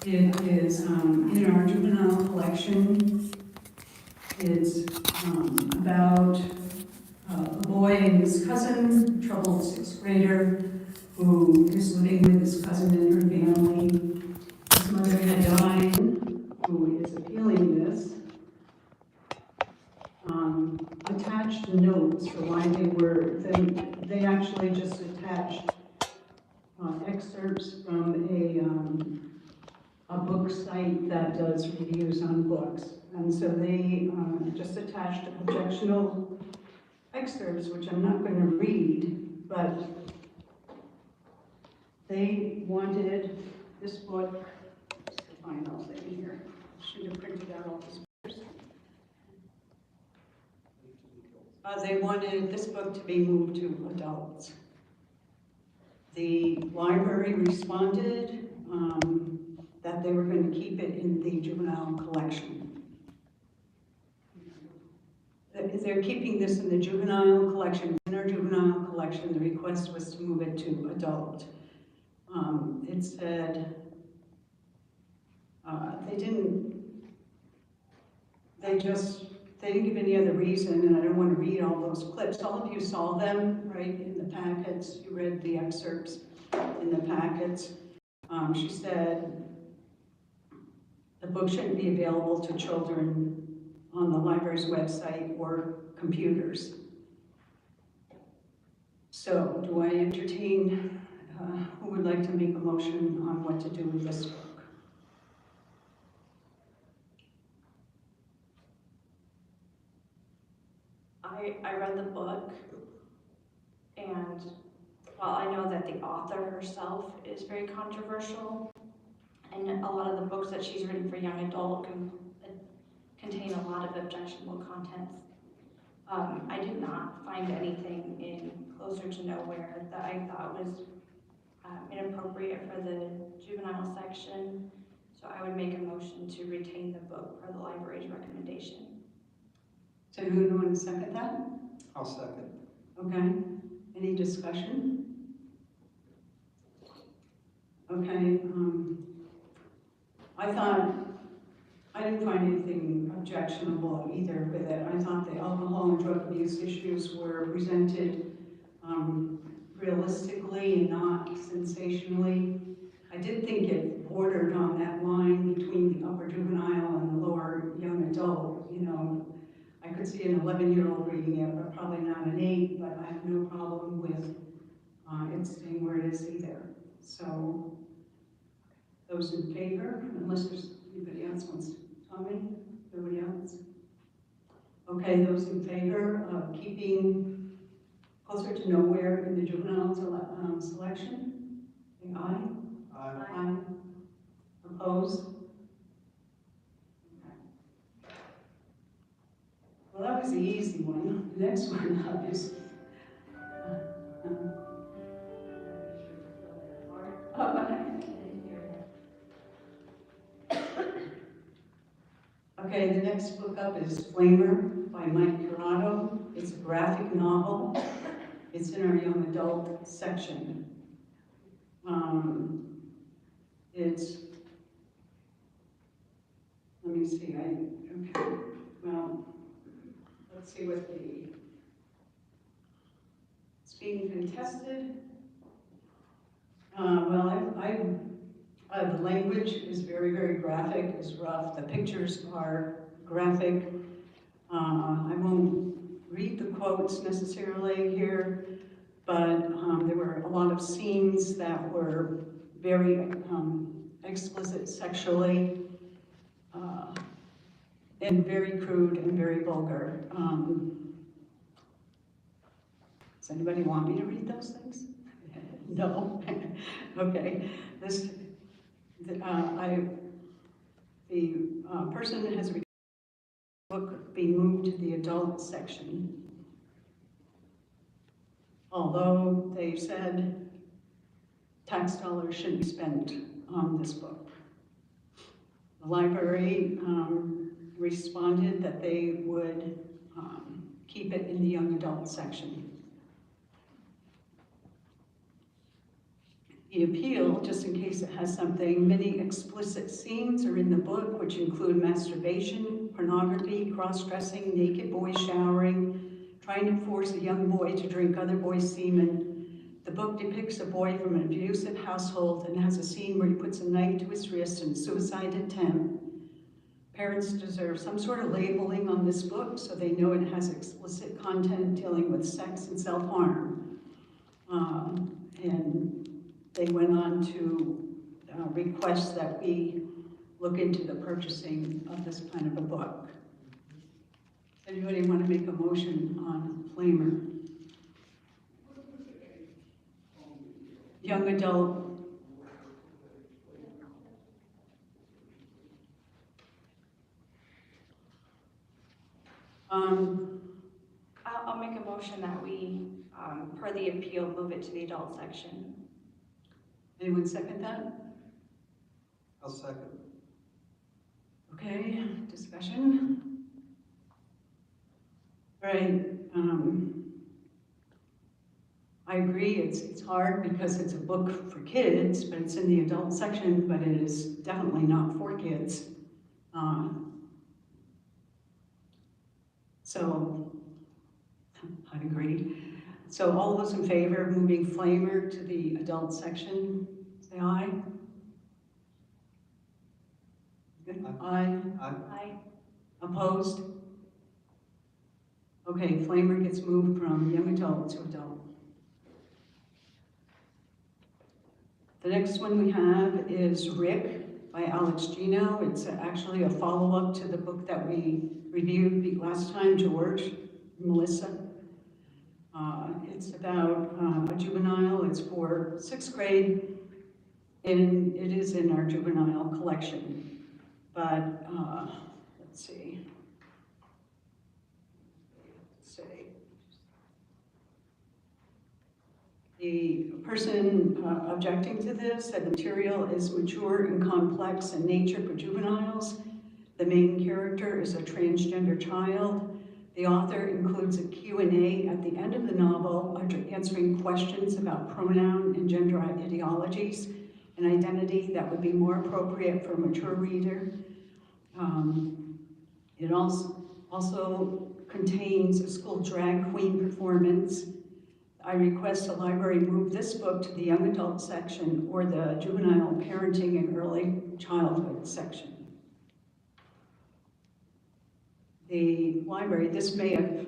It is in our juvenile collection. It's about a boy and his cousin, a troubled sixth grader, who is living with his cousin and her family. His mother had died, who is appealing this. Attached notes for why they actually just attached excerpts from a book site that does reviews on books. And so they just attached objectionable excerpts, which I'm not going to read, but they wanted this book, just to find all thing here. I should have printed out all these pictures. They wanted this book to be moved to adults. The library responded that they were going to keep it in the juvenile collection. They're keeping this in the juvenile collection. In our juvenile collection, the request was to move it to adult. It said they didn't give any other reason, and I don't want to read all those clips. All of you saw them, right, in the packets. You read the excerpts in the packets. She said the book shouldn't be available to children on the library's website or computers. So, do I entertain who would like to make a motion on what to do with this book? I read the book, and while I know that the author herself is very controversial, and a lot of the books that she's written for young adult contain a lot of objectionable contents, I did not find anything in Closer to Nowhere that I thought was inappropriate for the juvenile section, so I would make a motion to retain the book per the library's recommendation. So who would want to second that? I'll second. Okay, any discussion? Okay, I didn't find anything objectionable either with it. I thought the alcohol and drug abuse issues were presented realistically and not sensationally. I did think it bordered on that line between the upper juvenile and the lower young adult. You know, I could see an 11-year-old reading it, but probably not an 8, but I have no problem with it staying where it is either. So, those in favor, unless there's anybody else wants to comment? Nobody else? Okay, those in favor of keeping Closer to Nowhere in the juvenile selection? Say aye. Aye. Aye. Opposed? Okay. Well, that was the easy one. The next one up is okay, the next book up is Flamer by Mike Curato. It's a graphic novel. It's in our young adult section. Let me see, okay, well, let's see what it's being contested. The language is very, very graphic, it's rough. The pictures are graphic. I won't read the quotes necessarily here, but there were a lot of scenes that were very explicit sexually, and very crude and very vulgar. Does anybody want me to read those things? No? Okay. The person has requested the book be moved to the adult section. Although they said tax dollars shouldn't be spent on this book. The library responded that they would keep it in the young adult section. The appeal, just in case it has something, many explicit scenes are in the book, which include masturbation, pornography, cross-dressing, naked boys showering, trying to force a young boy to drink other boys' semen. The book depicts a boy from an abusive household and has a scene where he puts a knife to his wrist in suicide attempt. Parents deserve some sort of labeling on this book so they know it has explicit content dealing with sex and self-harm. And they went on to request that we look into the purchasing of this kind of a book. Anybody want to make a motion on Flamer? Young adult. I'll make a motion that we, per the appeal, move it to the adult section. Anyone second that? I'll second. Okay, discussion? All right, I agree, it's hard because it's a book for kids, but it's in the adult section, but it is definitely not for kids. So, I agree. So all those in favor of moving Flamer to the adult section, say aye. Good. Aye. Aye. Opposed? Okay, Flamer gets moved from young adult to adult. The next one we have is Rick by Alex Gino. It's actually a follow-up to the book that we reviewed the last time, George, Melissa. It's about a juvenile. It's for 6th grade, and it is in our juvenile collection. But let's see. The person objecting to this said the material is mature and complex in nature for juveniles. The main character is a transgender child. The author includes a Q&A at the end of the novel, answering questions about pronoun and gender ideologies and identity that would be more appropriate for a mature reader. It also contains a school drag queen performance. I request the library move this book to the young adult section or the juvenile parenting and early childhood section. The library, the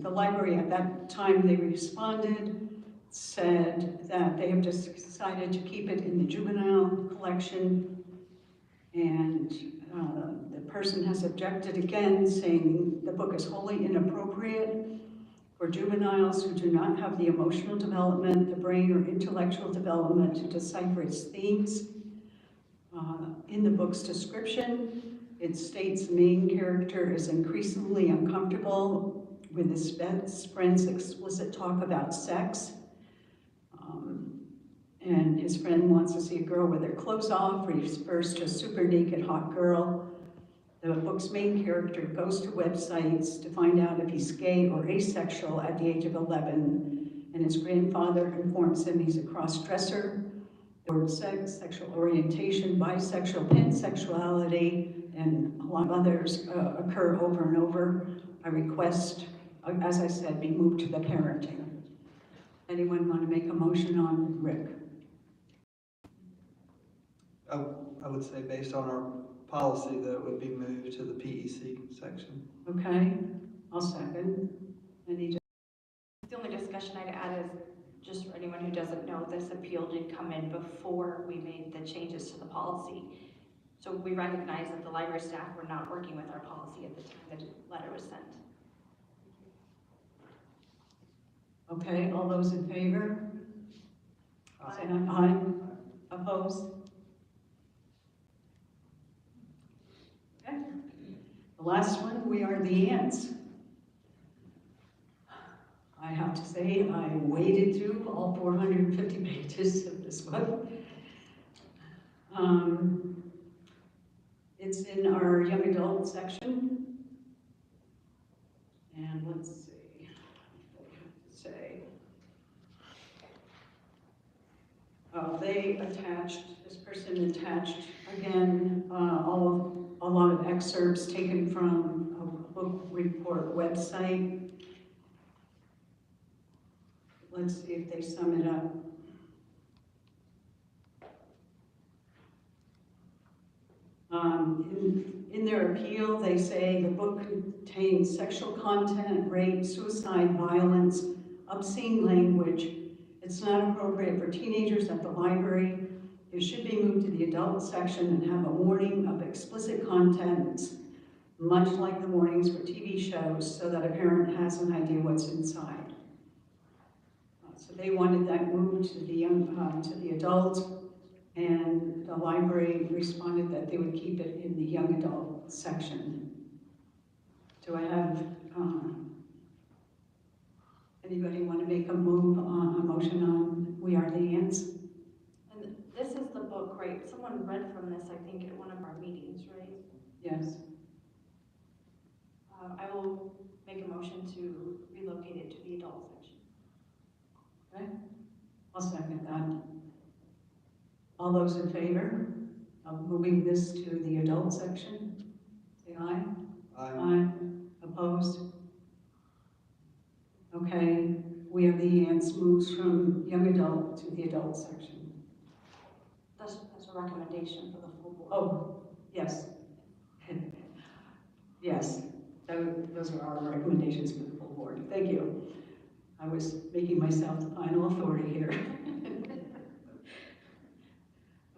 library at that time they responded, said that they have just decided to keep it in the juvenile collection, and the person has objected again, saying the book is wholly inappropriate for juveniles who do not have the emotional development, the brain or intellectual development to decipher its themes. In the book's description, it states the main character is increasingly uncomfortable with his best friend's explicit talk about sex. And his friend wants to see a girl with her clothes off, refers to a super naked hot girl. The book's main character goes to websites to find out if he's gay or asexual at the age of 11, and his grandfather informs him he's a cross-dresser. The word sex, sexual orientation, bisexual, pansexuality, and a lot of others occur over and over. I request, as I said, be moved to the parenting. Anyone want to make a motion on Rick? I would say based on our policy that it would be moved to the PEC section. Okay, I'll second. The only discussion I'd add is, just for anyone who doesn't know, this appeal did come in before we made the changes to the policy. So we recognize that the library staff were not working with our policy at the time the letter was sent. Okay, all those in favor? Aye. Say aye. Opposed? Okay. The last one, We Are the Ants. I have to say, I waded through all 450 pages of this book. It's in our young adult section. And let's see what I have to say. This person attached, again, a lot of excerpts taken from a book report website. Let's see if they sum it up. In their appeal, they say the book contains sexual content, rape, suicide, violence, obscene language. It's not appropriate for teenagers at the library. It should be moved to the adult section and have a warning of explicit contents, much like the warnings for TV shows, so that a parent has an idea what's inside. So they wanted that moved to the adults, and the library responded that they would keep it in the young adult section. Do I have, anybody want to make a motion on We Are the Ants? And this is the book, right? Someone read from this, I think, at one of our meetings, right? Yes. I will make a motion to relocate it to the adult section. Okay, I'll second that. All those in favor of moving this to the adult section? Say aye. Aye. Opposed? Okay, We Are the Ants moves from young adult to the adult section. That's a recommendation for the full board. Oh, yes. Yes, those are our recommendations for the full board. Thank you. I was making myself the final authority here.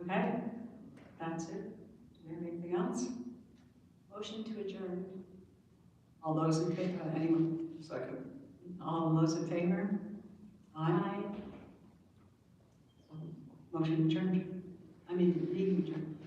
Okay, that's it. Do we have anything else? Motion to adjourn. All those in favor, anyone? Second. All those in favor? Aye. Motion adjourned. Meeting adjourned.